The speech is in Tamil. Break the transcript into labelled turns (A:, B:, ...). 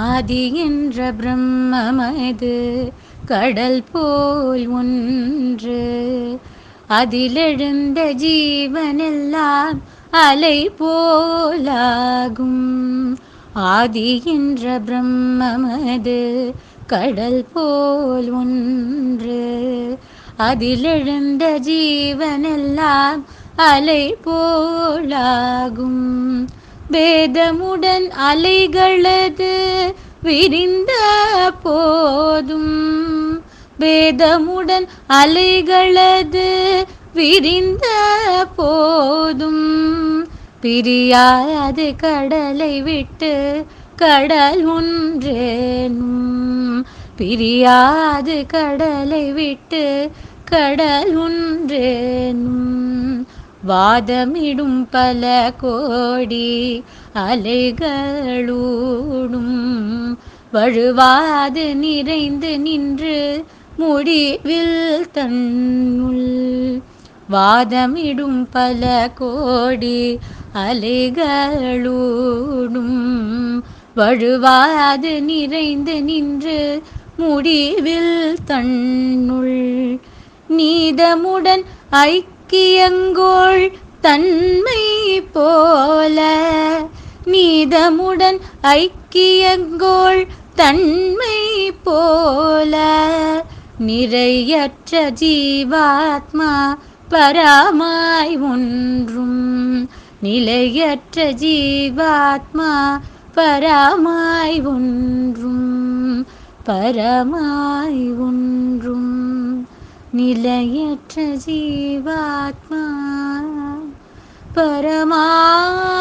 A: ஆதி என்ற பிரம்மமது கடல் போல் ஒன்று, அதிலெழுந்த ஜீவனெல்லாம் அலை போலாகும். ஆதி என்ற பிரம்மமது கடல் போல் ஒன்று, அதிலெழுந்த ஜீவனெல்லாம் அலை போலாகும். வேதமுடன் அலைகளது விரிந்த போதும், வேதமுடன் அலைகளது விரிந்த போதும், பிரியாது கடலை விட்டு கடல் ஒன்றேனும், பிரியாது கடலை விட்டு கடல் ஒன்றேனும். வாதமிடும் பல கோடி அலைகளூடும், வழுவாது நிறைந்து நின்று முடிவில் தன்னுள். வாதமிடும் பல கோடி அலைகளூடும், வழுவாது நிறைந்து நின்று முடிவில் தன்னுள். நீதமுடன் ஐக்கியங்கோள் தன்மை போல, நீதமுடன் ஐக்கியங்கோள் தன்மை போல, நிறையற்ற ஜீவாத்மா பரமாய் ஒன்றும், நிலையற்ற ஜீவாத்மா பரமாய் ஒன்றும், பரமாய் ஒன்றும், நிலையற்ற ஜீவாத்மா பரமாய்